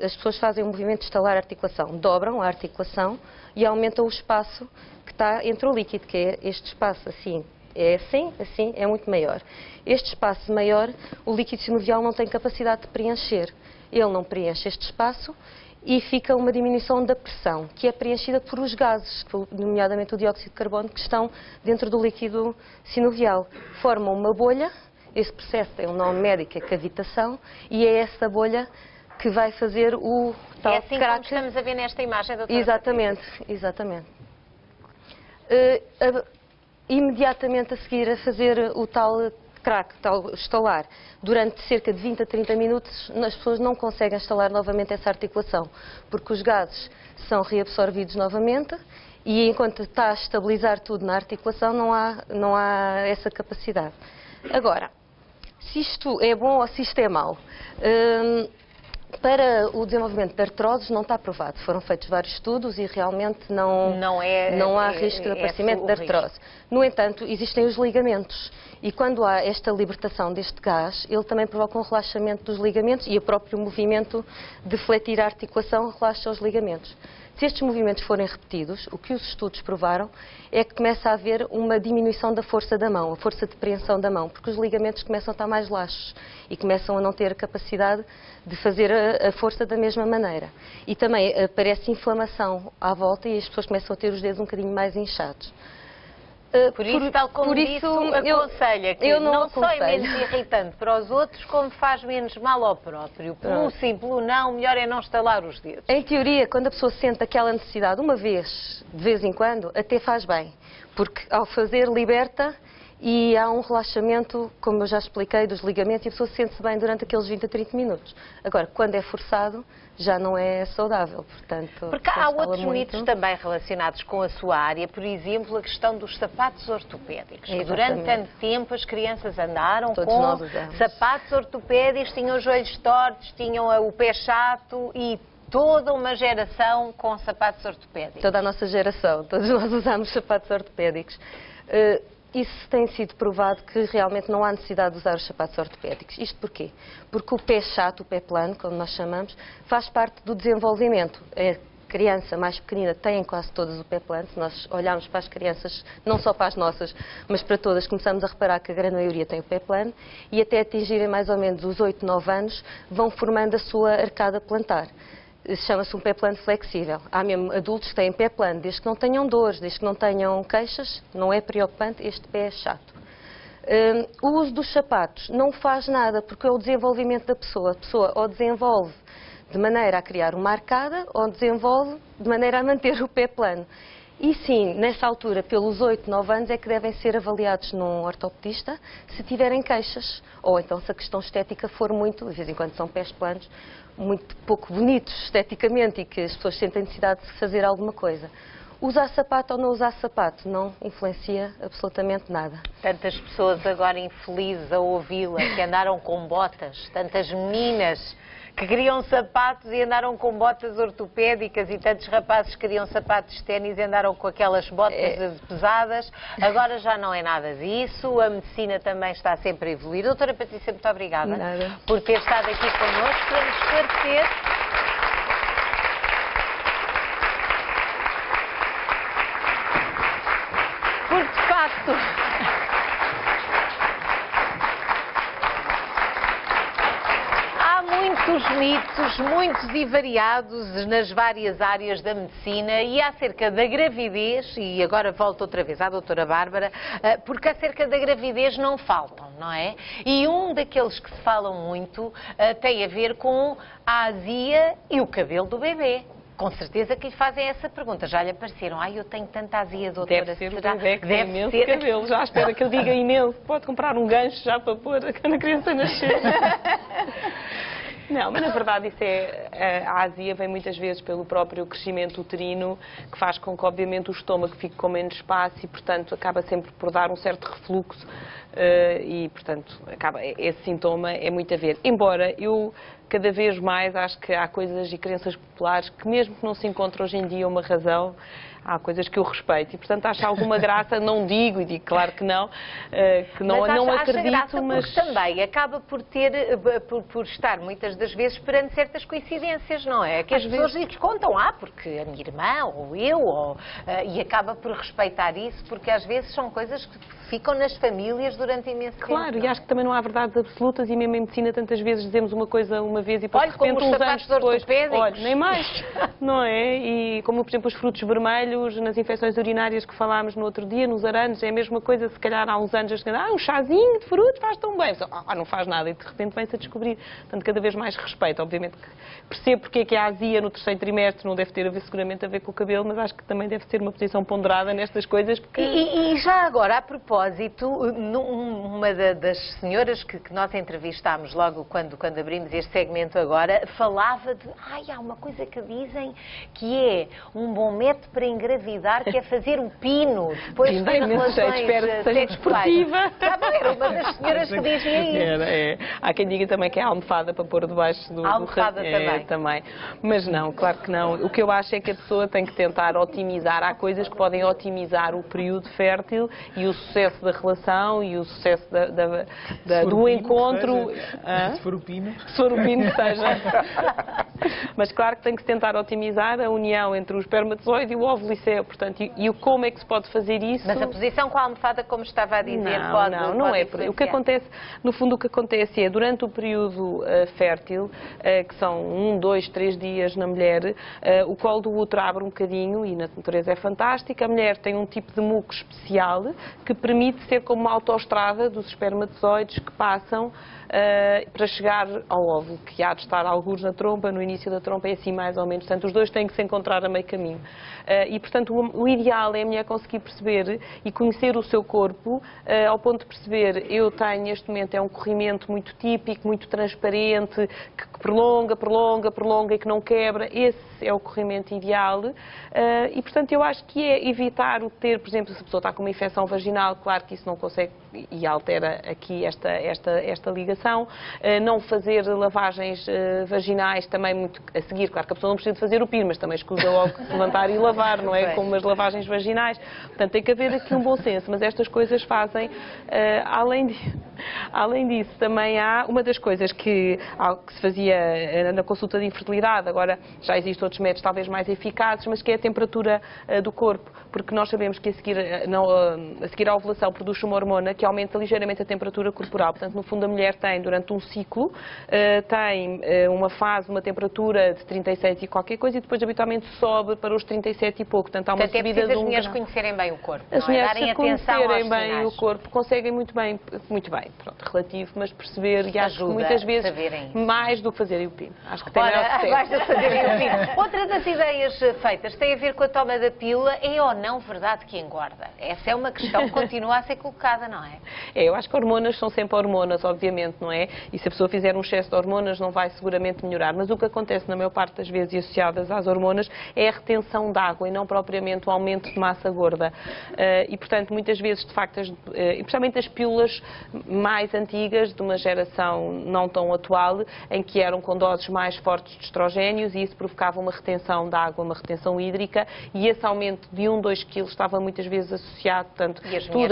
as pessoas fazem um movimento de estalar a articulação? Dobram a articulação e aumentam o espaço que está entre o líquido, que é este espaço assim. É assim é muito maior. Este espaço maior, o líquido sinovial não tem capacidade de preencher. Ele não preenche este espaço e fica uma diminuição da pressão, que é preenchida por os gases, nomeadamente o dióxido de carbono, que estão dentro do líquido sinovial. Formam uma bolha, esse processo tem um nome médico, é cavitação, e é essa bolha que vai fazer o tal É assim craque. como estamos a ver nesta imagem, doutora Exatamente, exatamente. Imediatamente a seguir a fazer o tal craque, tal estalar, durante cerca de 20 a 30 minutos, as pessoas não conseguem instalar novamente essa articulação, porque os gases são reabsorvidos novamente e enquanto está a estabilizar tudo na articulação não há essa capacidade. Agora, se isto é bom ou se isto é mau? Para o desenvolvimento de artroses não está provado. Foram feitos vários estudos e realmente não há risco de aparecimento de artrose. No entanto, existem os ligamentos. E quando há esta libertação deste gás, ele também provoca um relaxamento dos ligamentos e o próprio movimento de fletir a articulação relaxa os ligamentos. Se estes movimentos forem repetidos, o que os estudos provaram é que começa a haver uma diminuição da força da mão, a força de preensão da mão, porque os ligamentos começam a estar mais laxos e começam a não ter a capacidade de fazer a força da mesma maneira. E também aparece inflamação à volta e as pessoas começam a ter os dedos um bocadinho mais inchados. Por isso, tal como disse, aconselha que não só é menos irritante para os outros, como faz menos mal ao próprio. Pelo sim, pelo não, melhor é não estalar os dedos. Em teoria, quando a pessoa sente aquela necessidade uma vez, de vez em quando, até faz bem. Porque ao fazer, liberta e há um relaxamento, como eu já expliquei, dos ligamentos e a pessoa sente-se bem durante aqueles 20 a 30 minutos. Agora, quando é forçado, já não é saudável, portanto... Porque há outros mitos também relacionados com a sua área, por exemplo, a questão dos sapatos ortopédicos. Durante tanto tempo as crianças andaram com sapatos ortopédicos, tinham os joelhos tortos, tinham o pé chato e toda uma geração com sapatos ortopédicos. Toda a nossa geração, todos nós usamos sapatos ortopédicos. Isso tem sido provado que realmente não há necessidade de usar os sapatos ortopédicos. Isto porquê? Porque o pé chato, o pé plano, como nós chamamos, faz parte do desenvolvimento. A criança mais pequenina tem quase todas o pé plano. Se nós olharmos para as crianças, não só para as nossas, mas para todas, começamos a reparar que a grande maioria tem o pé plano e até atingirem mais ou menos os 8, 9 anos, vão formando a sua arcada plantar. Chama-se um pé plano flexível. Há mesmo adultos que têm pé plano, desde que não tenham dores, desde que não tenham queixas, não é preocupante, este pé é chato. O uso dos sapatos não faz nada, porque é o desenvolvimento da pessoa. A pessoa ou desenvolve de maneira a criar uma arcada, ou desenvolve de maneira a manter o pé plano. E sim, nessa altura, pelos 8, 9 anos, é que devem ser avaliados num ortopedista se tiverem queixas, ou então se a questão estética for muito, de vez em quando são pés planos, muito pouco bonitos esteticamente e que as pessoas sentem necessidade de fazer alguma coisa. Usar sapato ou não usar sapato não influencia absolutamente nada. Tantas pessoas agora infelizes a ouvi-la, que andaram com botas, tantas meninas que queriam sapatos e andaram com botas ortopédicas e tantos rapazes que queriam sapatos de ténis e andaram com aquelas botas pesadas. Agora já não é nada disso, a medicina também está sempre a evoluir. Doutora Patrícia, muito obrigada por ter estado aqui connosco para nos esclarecer. Porque, de facto, muitos mitos, muitos e variados nas várias áreas da medicina e acerca da gravidez, e agora volto outra vez à doutora Bárbara, porque acerca da gravidez não faltam, não é? E um daqueles que se falam muito tem a ver com a azia e o cabelo do bebê. Com certeza que lhe fazem essa pergunta. Já lhe apareceram? Ai, eu tenho tanta azia, doutora. Deve ser o bebê que tem imenso cabelo. Já espera que eu diga imenso. Pode comprar um gancho já para pôr quando a criança nascer. Não, mas na verdade isso a azia vem muitas vezes pelo próprio crescimento uterino, que faz com que obviamente o estômago fique com menos espaço e portanto acaba sempre por dar um certo refluxo e, portanto, esse sintoma é muito a ver. Embora eu cada vez mais acho que há coisas e crenças populares que, mesmo que não se encontre hoje em dia uma razão, há coisas que eu respeito e, portanto, acho alguma graça, não digo, e digo claro que não não acredito, graça mas porque também acaba por por estar muitas das vezes perante certas coincidências, não é? Que as pessoas lhes contam, porque a minha irmã, ou eu, e acaba por respeitar isso, porque às vezes são coisas que ficam nas famílias durante imenso tempo. Claro, e acho que também não há verdades absolutas, e mesmo em medicina tantas vezes dizemos uma coisa uma vez e depois de repente uns anos depois, nem mais, não é? E como, por exemplo, os frutos vermelhos, nas infecções urinárias que falámos no outro dia, nos aranos, é a mesma coisa, se calhar há uns anos, um chazinho de fruto faz tão bem, não faz nada, e de repente vem-se a descobrir. Portanto, cada vez mais respeito. Obviamente que percebo porque é que a azia no terceiro trimestre não deve ter seguramente a ver com o cabelo, mas acho que também deve ser uma posição ponderada nestas coisas. Porque... E já agora, a propósito, uma das senhoras que nós entrevistámos logo quando abrimos este segmento agora, falava de, há uma coisa que dizem que é um bom método para engravidar, que é fazer o pino, depois de ter relações sexuais. Era uma das senhoras que dizia isso. Há quem diga também que é a almofada para pôr debaixo do... A almofada também. Mas não, claro que não. O que eu acho é que a pessoa tem que tentar otimizar. Há coisas que podem otimizar o período fértil e o sucesso da relação e o sucesso do encontro. Se for o pino. Se for o pino, seja. Mas claro que tem que se tentar otimizar a união entre o espermatozoide e o óvulo. Portanto, e como é que se pode fazer isso? Mas a posição com a almofada, como estava a dizer, não é por aí. O que acontece, no fundo, o que acontece é, durante o período fértil, que são 1, 2, 3 dias na mulher, o colo do útero abre um bocadinho, e na natureza é fantástica. A mulher tem um tipo de muco especial que permite ser como uma autoestrada dos espermatozoides que passam para chegar ao óvulo, que há de estar alguns na trompa, no início da trompa, é assim mais ou menos. Portanto, os dois têm que se encontrar a meio caminho. E, portanto, o ideal é a mulher conseguir perceber e conhecer o seu corpo, ao ponto de perceber, eu tenho neste momento um corrimento muito típico, muito transparente, que prolonga e que não quebra. Esse é o corrimento ideal. E, portanto, eu acho que é evitar o ter, por exemplo, se a pessoa está com uma infecção vaginal, claro que isso não consegue e altera aqui esta ligação. Não fazer lavagens vaginais também muito a seguir. Claro que a pessoa não precisa de fazer o pino, mas também escusa logo levantar e lavar, não é? Como as lavagens vaginais. Portanto, tem que haver aqui um bom senso, mas estas coisas fazem, além disso, também há uma das coisas que se fazia na consulta de infertilidade, agora já existem outros métodos talvez mais eficazes, mas que é a temperatura do corpo, porque nós sabemos que a seguir à ovulação produz uma hormona que aumenta ligeiramente a temperatura corporal. Portanto, no fundo, a mulher tem, durante um ciclo, tem uma fase, uma temperatura de 37 e qualquer coisa, e depois habitualmente sobe para os 37 e pouco. Portanto, há uma subida de 1 grau. As mulheres conhecerem bem o corpo, as mulheres darem atenção aos conhecerem bem sinais. o corpo, conseguem muito bem, pronto, relativo, mas perceber, e acho que muitas vezes mais do que fazerem o pino. Acho que tem mais do que fazerem o pino. Outra das ideias feitas tem a ver com a toma da pílula. É ou não verdade que engorda? Essa é uma questão que continua a ser colocada, não é? Eu acho que hormonas são sempre hormonas, obviamente, não é? E se a pessoa fizer um excesso de hormonas não vai seguramente melhorar. Mas o que acontece na maior parte das vezes e associadas às hormonas é a retenção de água e não propriamente o aumento de massa gorda. E, portanto, muitas vezes, de facto, especialmente as pílulas mais antigas, de uma geração não tão atual, em que eram com doses mais fortes de estrogénios, e isso provocava uma retenção de água, uma retenção hídrica, e esse aumento de 1, 2 quilos estava muitas vezes associado, portanto,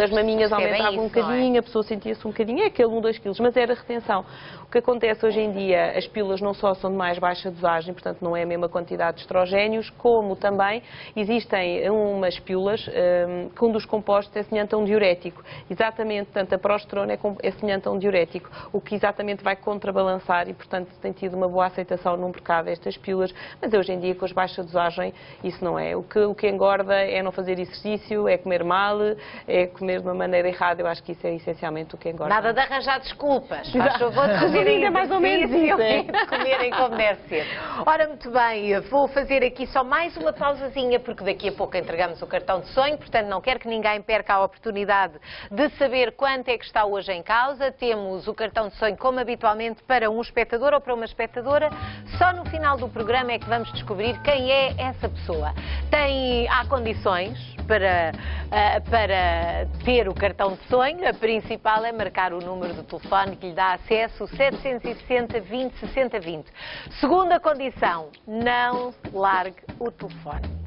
as maminhas aumentavam um bocadinho, a pessoa sentia-se um bocadinho, é aquele 1, 2 quilos, mas era retenção. O que acontece hoje em dia, as pílulas não só são de mais baixa dosagem, portanto não é a mesma quantidade de estrogénios, como também existem umas pílulas que um dos compostos é semelhante a um diurético. Exatamente, portanto, a progesterona é semelhante a um diurético, o que exatamente vai contrabalançar, e portanto tem tido uma boa aceitação no mercado estas pílulas, mas hoje em dia com as baixas dosagem isso não é. O que engorda é não fazer exercício, é comer mal, é comer de uma maneira errada. Eu acho que isso é essencialmente o que engorda. Nada de arranjar desculpas. Faz favor de fazerem mais ou menos isso, e de comerem como deve ser. Ora, muito bem, vou fazer aqui só mais uma pausazinha, porque daqui a pouco entregamos o cartão de sonho, portanto não quero que ninguém perca a oportunidade de saber quanto é que está hoje em causa. Temos o cartão de sonho, como habitualmente, para um espectador ou para uma espectadora. Só no final do programa é que vamos descobrir quem é essa pessoa. Há condições para ter o cartão de sonho. A principal é marcar o número do telefone que lhe dá acesso, o 760 20 60 20. Segunda condição, não largue o telefone.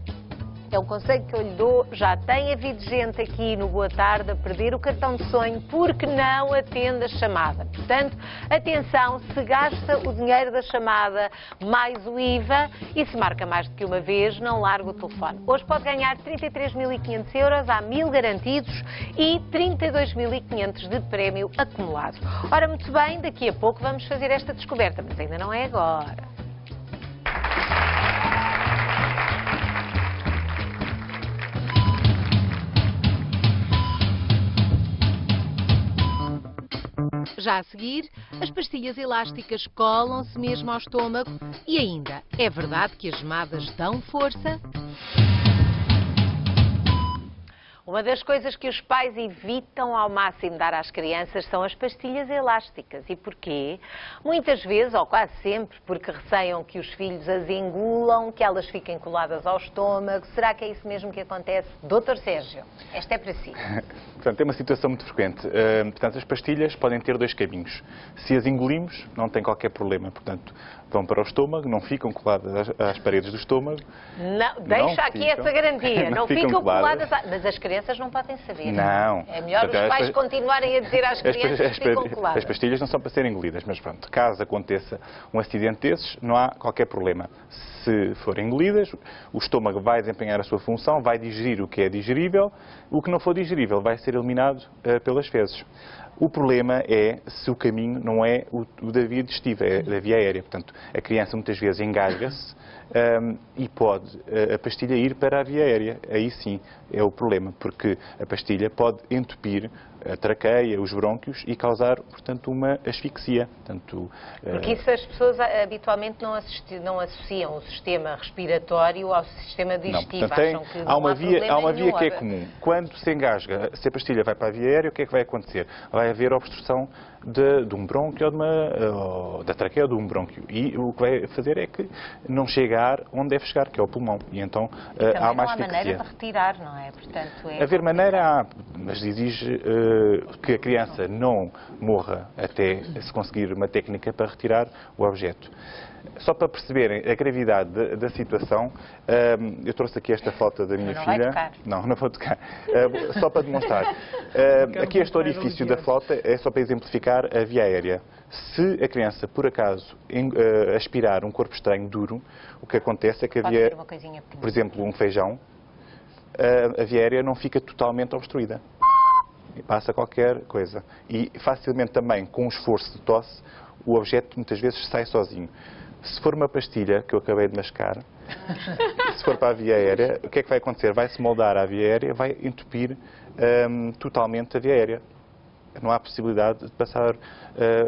É o conselho que eu lhe dou. Já tem havido gente aqui no Boa Tarde a perder o cartão de sonho porque não atende a chamada. Portanto, atenção, se gasta o dinheiro da chamada mais o IVA e se marca mais do que uma vez, não larga o telefone. Hoje pode ganhar 33.500 euros, há 1.000 garantidos e 32.500 de prémio acumulado. Ora, muito bem, daqui a pouco vamos fazer esta descoberta, mas ainda não é agora. Já a seguir, as pastilhas elásticas colam-se mesmo ao estômago e ainda, é verdade que as gemadas dão força? Uma das coisas que os pais evitam ao máximo dar às crianças são as pastilhas elásticas. E porquê? Muitas vezes, ou quase sempre, porque receiam que os filhos as engulam, que elas fiquem coladas ao estômago. Será que é isso mesmo que acontece? Dr. Sérgio, esta é para si. Portanto, é uma situação muito frequente. Portanto, as pastilhas podem ter dois caminhos. Se as engolimos, não tem qualquer problema. Portanto, vão para o estômago, não ficam coladas às paredes do estômago. Não, deixa aqui essa garantia. Não ficam coladas. Mas as crianças não podem saber. Não. É melhor os pais continuarem a dizer às crianças que ficam coladas. As pastilhas não são para serem engolidas, mas pronto, caso aconteça um acidente desses, não há qualquer problema. Se forem engolidas, o estômago vai desempenhar a sua função, vai digerir o que é digerível, o que não for digerível vai ser eliminado pelas fezes. O problema é se o caminho não é o da via digestiva, é da via aérea. Portanto, a criança muitas vezes engasga-se e pode a pastilha ir para a via aérea. Aí sim é o problema, porque a pastilha pode entupir a traqueia, os brônquios e causar, portanto, uma asfixia. Portanto, porque isso as pessoas habitualmente não associam o sistema respiratório ao sistema digestivo. Não, portanto, acham que há uma via que é comum. Quando se engasga, se a pastilha vai para a via aérea, o que é que vai acontecer? Vai haver obstrução de um brônquio ou da traqueia ou de um brônquio. E o que vai fazer é que não chega ar onde deve chegar, que é o pulmão. E então há uma asfixia. Não há maneira de retirar, não é? Portanto, haver maneira há, mas exige que a criança não morra até se conseguir uma técnica para retirar o objeto. Só para perceberem a gravidade da situação, eu trouxe aqui esta foto da minha filha. Vai tocar. Não vou tocar. Só para demonstrar. Aqui este orifício da flauta é só para exemplificar a via aérea. Se a criança, por acaso, aspirar um corpo estranho duro, o que acontece é que havia, por exemplo, um feijão, a via aérea não fica totalmente obstruída. Passa qualquer coisa. E facilmente também, com um esforço de tosse, o objeto muitas vezes sai sozinho. Se for uma pastilha, que eu acabei de mascar, se for para a via aérea, o que é que vai acontecer? Vai-se moldar a via aérea, vai entupir totalmente a via aérea. Não há possibilidade de passar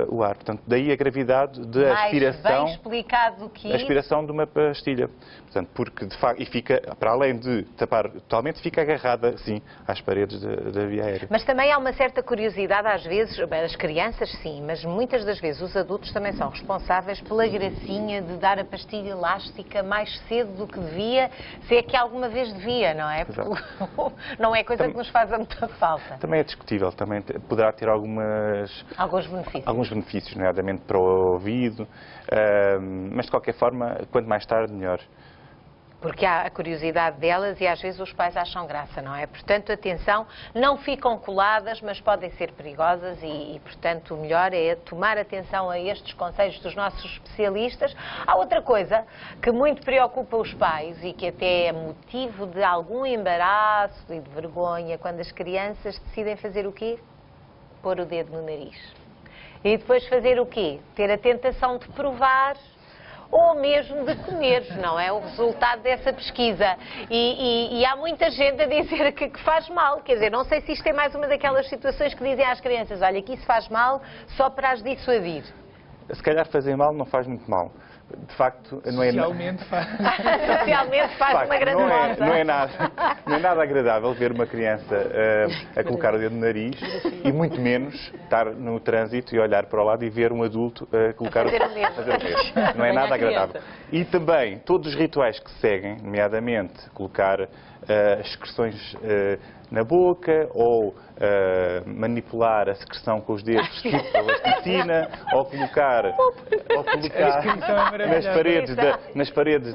o ar. Portanto, daí a gravidade da aspiração. Bem explicado que a aspiração de uma pastilha. Portanto, porque de facto, e fica, para além de tapar totalmente, fica agarrada, sim, às paredes da via aérea. Mas também há uma certa curiosidade, às vezes, as crianças sim, mas muitas das vezes os adultos também são responsáveis pela gracinha de dar a pastilha elástica mais cedo do que devia, se é que alguma vez devia, não é? Porque não é coisa que nos faz muita falta. Também é discutível, também poderá ter alguns benefícios, nomeadamente para o ouvido, mas de qualquer forma, quanto mais tarde, melhor. Porque há a curiosidade delas e às vezes os pais acham graça, não é? Portanto, atenção, não ficam coladas, mas podem ser perigosas e portanto, o melhor é tomar atenção a estes conselhos dos nossos especialistas. Há outra coisa que muito preocupa os pais e que até é motivo de algum embaraço e de vergonha quando as crianças decidem fazer o quê? Pôr o dedo no nariz. E depois fazer o quê? Ter a tentação de provar ou mesmo de comer, não é? O resultado dessa pesquisa. E há muita gente a dizer que faz mal. Quer dizer, não sei se isto é mais uma daquelas situações que dizem às crianças, olha, que isso faz mal só para as dissuadir. Se calhar fazer mal não faz muito mal. de facto, não é Socialmente faz. Socialmente faz uma grande moça. Não é nada agradável ver uma criança a colocar o dedo no nariz e muito menos estar no trânsito e olhar para o lado e ver um adulto a colocar o dedo. Não é nada agradável. E também todos os rituais que seguem, nomeadamente colocar excreções na boca ou manipular a secreção com os dedos vestido pela piscina ou colocar nas paredes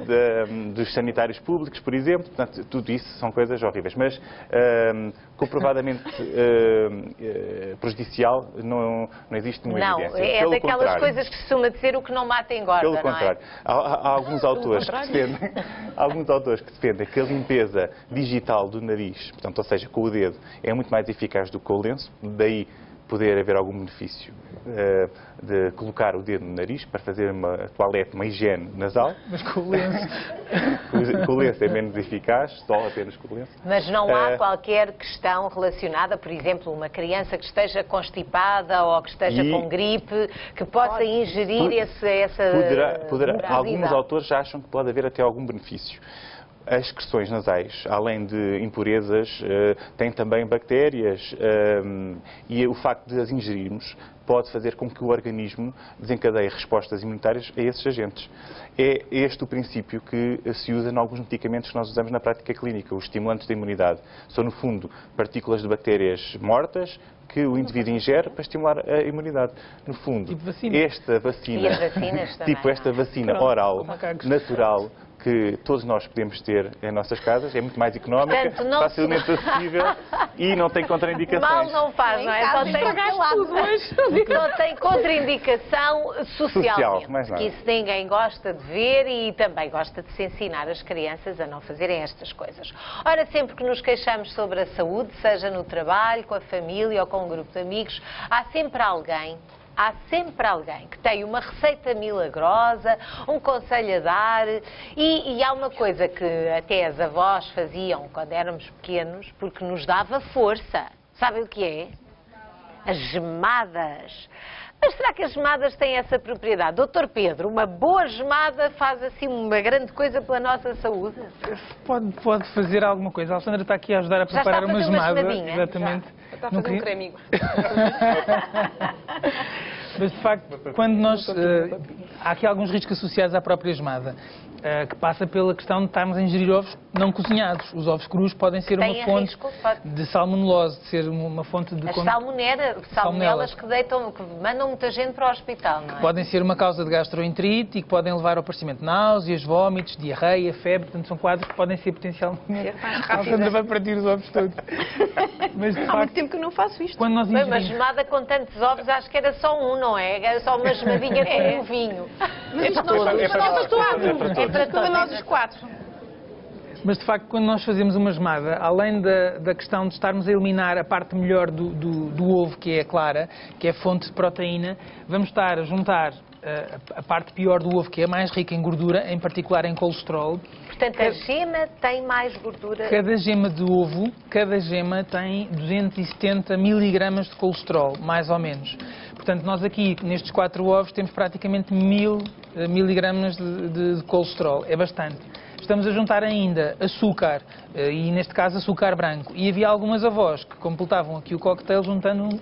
dos sanitários públicos, por exemplo. Portanto, tudo isso são coisas horríveis, mas comprovadamente prejudicial não existe nenhuma evidência. Não, é daquelas coisas que se costuma dizer o que não mata engorda, pelo contrário. Há alguns autores que defendem que a limpeza digital do nariz, portanto, ou seja, com o dedo, é muito mais eficaz do que com o lenço, daí poder haver algum benefício de colocar o dedo no nariz para fazer uma toalete, uma higiene nasal. Mas com o lenço. Com o lenço é menos eficaz, só apenas com o lenço. Mas não há qualquer questão relacionada, por exemplo, uma criança que esteja constipada ou que esteja com gripe, que possa ingerir essa... Alguns autores já acham que pode haver até algum benefício. As excreções nasais, além de impurezas, têm também bactérias e o facto de as ingerirmos pode fazer com que o organismo desencadeie respostas imunitárias a esses agentes. É este o princípio que se usa em alguns medicamentos que nós usamos na prática clínica, os estimulantes da imunidade. São, no fundo, partículas de bactérias mortas que o indivíduo ingere para estimular a imunidade. No fundo, esta vacina oral, natural, que todos nós podemos ter em nossas casas, é muito mais económica, facilmente acessível e não tem contraindicações. Mal não faz, não é? Só tem contraindicação socialmente, que isso ninguém gosta de ver e também gosta de se ensinar as crianças a não fazerem estas coisas. Ora, sempre que nos queixamos sobre a saúde, seja no trabalho, com a família ou com um grupo de amigos, há sempre alguém que tem uma receita milagrosa, um conselho a dar e há uma coisa que até as avós faziam quando éramos pequenos porque nos dava força. Sabem o que é? As gemadas. Mas será que as gemadas têm essa propriedade? Doutor Pedro, uma boa gemada faz assim uma grande coisa pela nossa saúde? Pode fazer alguma coisa. A Alexandra está aqui a ajudar a preparar uma gemada. Exatamente. Está a fazer um crémigo. Mas, de facto, quando nós... há aqui alguns riscos associados à própria gemada, que passa pela questão de estarmos a ingerir ovos não cozinhados. Os ovos crus podem ser uma fonte de salmonelose, de ser uma fonte de... As salmonelas que mandam muita gente para o hospital, não é? Que podem ser uma causa de gastroenterite e que podem levar ao aparecimento de náuseas, vómitos, diarreia, febre. Portanto, são quadros que podem ser potencialmente... A Alexandra vai partir os ovos todos. Mas, de facto, há muito tempo que eu não faço isto. Quando nós ingerimos... Uma gemada com tantos ovos, acho que era só um, não é? Era só uma gemadinha com um vinho. Mas isto é para nós os quatro. Mas, de facto, quando nós fazemos uma gemada, além da questão de estarmos a eliminar a parte melhor do ovo, que é a clara, que é a fonte de proteína, vamos estar a juntar a parte pior do ovo, que é mais rica em gordura, em particular em colesterol. Portanto, a gema tem mais gordura? Cada gema de ovo, tem 270 miligramas de colesterol, mais ou menos. Portanto, nós aqui, nestes 4 ovos, temos praticamente 1000 miligramas de colesterol. É bastante. Estamos a juntar ainda açúcar, e neste caso açúcar branco. E havia algumas avós que completavam aqui o cocktail juntando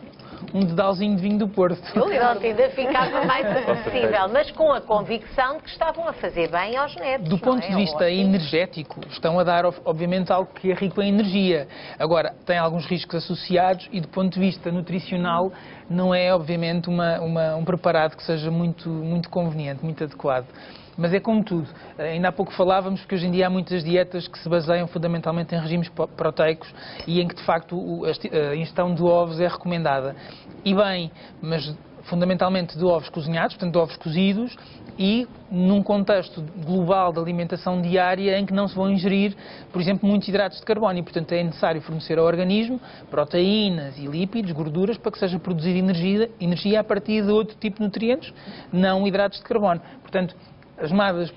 um dedalzinho de vinho do Porto. Pronto, ainda ficava mais acessível, mas com a convicção de que estavam a fazer bem aos netos. Do ponto de vista energético, estão a dar, obviamente, algo que é rico em energia. Agora, tem alguns riscos associados e, do ponto de vista nutricional, não é, obviamente, um preparado que seja muito conveniente, muito adequado. Mas é como tudo. Ainda há pouco falávamos que hoje em dia há muitas dietas que se baseiam fundamentalmente em regimes proteicos e em que, de facto, a ingestão de ovos é recomendada. E bem, mas fundamentalmente de ovos cozinhados, portanto de ovos cozidos, e num contexto global de alimentação diária em que não se vão ingerir, por exemplo, muitos hidratos de carbono. E, portanto, é necessário fornecer ao organismo proteínas e lípidos, gorduras, para que seja produzida energia a partir de outro tipo de nutrientes, não hidratos de carbono. Portanto, as gemadas,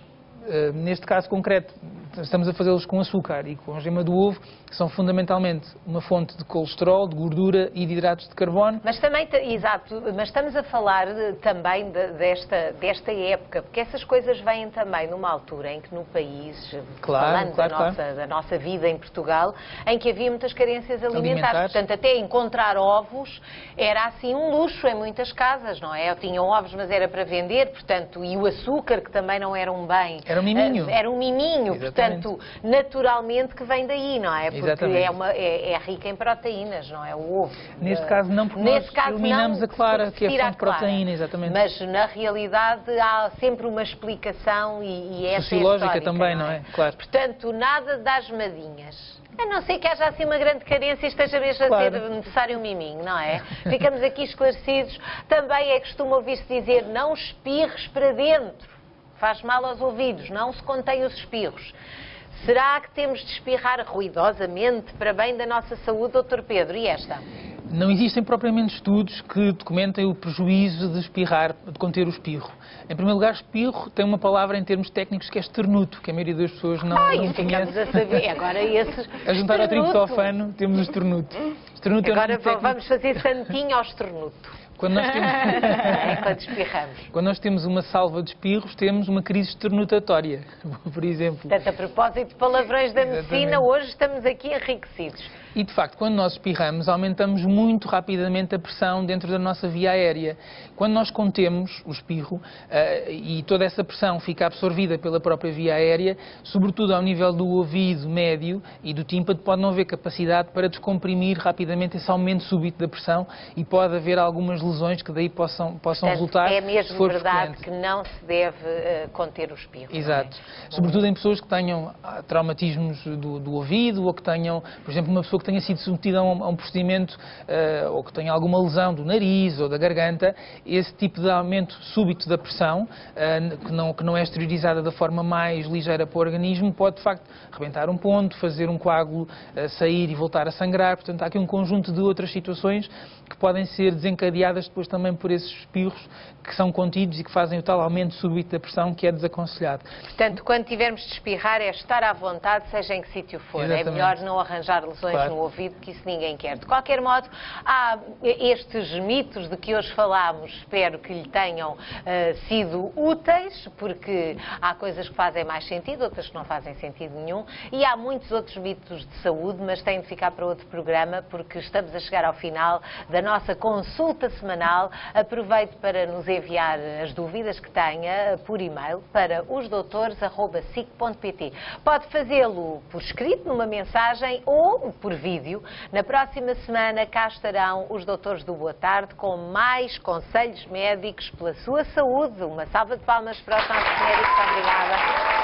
neste caso concreto, estamos a fazê-los com açúcar e com a gema do ovo, que são fundamentalmente uma fonte de colesterol, de gordura e de hidratos de carbono. Mas também, exato, mas estamos a falar também desta época, porque essas coisas vêm também numa altura em que no país, falando da nossa vida em Portugal, em que havia muitas carências alimentares. Portanto, até encontrar ovos era assim um luxo em muitas casas, não é? Tinham ovos, mas era para vender, portanto, e o açúcar, que também não era um bem. Era um miminho. Era um miminho, portanto, naturalmente que vem daí, não é? Porque é rica em proteínas, não é? O ovo. Neste caso não, porque nós eliminamos a clara, que é fonte de proteína, exatamente. Mas na realidade há sempre uma explicação e essa sociológica é também, não é? Claro. Portanto, nada das madinhas. A não ser que haja assim uma grande carência e esteja mesmo a ser necessário um miminho, não é? Ficamos aqui esclarecidos. Também é costume ouvir-se dizer, não espirres para dentro. Faz mal aos ouvidos, não se contém os espirros. Será que temos de espirrar ruidosamente para bem da nossa saúde, Dr. Pedro? E esta? Não existem propriamente estudos que documentem o prejuízo de espirrar, de conter o espirro. Em primeiro lugar, espirro tem uma palavra em termos técnicos que é esternuto, que a maioria das pessoas não conhece. A saber. Agora esses a juntar ao triptofano temos o esternuto. Agora vamos fazer santinho ao esternuto. Quando nós temos... quando espirramos. Quando nós temos uma salva de espirros, temos uma crise esternutatória, por exemplo. Portanto, a propósito de palavrões da medicina, hoje estamos aqui enriquecidos. E, de facto, quando nós espirramos, aumentamos muito rapidamente a pressão dentro da nossa via aérea. Quando nós contemos o espirro e toda essa pressão fica absorvida pela própria via aérea, sobretudo ao nível do ouvido médio e do tímpano, pode não haver capacidade para descomprimir rapidamente esse aumento súbito da pressão e pode haver algumas lesões que daí possam resultar. É mesmo verdade que não se deve conter o espirro. Exato. Sobretudo em pessoas que tenham traumatismos do ouvido ou que tenham, por exemplo, uma pessoa que tenha sido submetida a um procedimento ou que tenha alguma lesão do nariz ou da garganta, esse tipo de aumento súbito da pressão, que não é exteriorizada da forma mais ligeira para o organismo, pode de facto rebentar um ponto, fazer um coágulo sair e voltar a sangrar. Portanto, há aqui um conjunto de outras situações que podem ser desencadeadas depois também por esses espirros que são contidos e que fazem o tal aumento súbito da pressão que é desaconselhado. Portanto, quando tivermos de espirrar é estar à vontade, seja em que sítio for. Exatamente. É melhor não arranjar lesões no ouvido, que isso ninguém quer. De qualquer modo, há estes mitos de que hoje falámos, espero que lhe tenham sido úteis, porque há coisas que fazem mais sentido, outras que não fazem sentido nenhum, e há muitos outros mitos de saúde, mas têm de ficar para outro programa, porque estamos a chegar ao final da nossa consulta semanal. Aproveito para nos enviar as dúvidas que tenha por e-mail para osdoutores@sic.pt. Pode fazê-lo por escrito, numa mensagem ou por vídeo. Na próxima semana cá estarão os doutores do Boa Tarde com mais conselhos médicos pela sua saúde. Uma salva de palmas para os nossos médicos. Obrigada.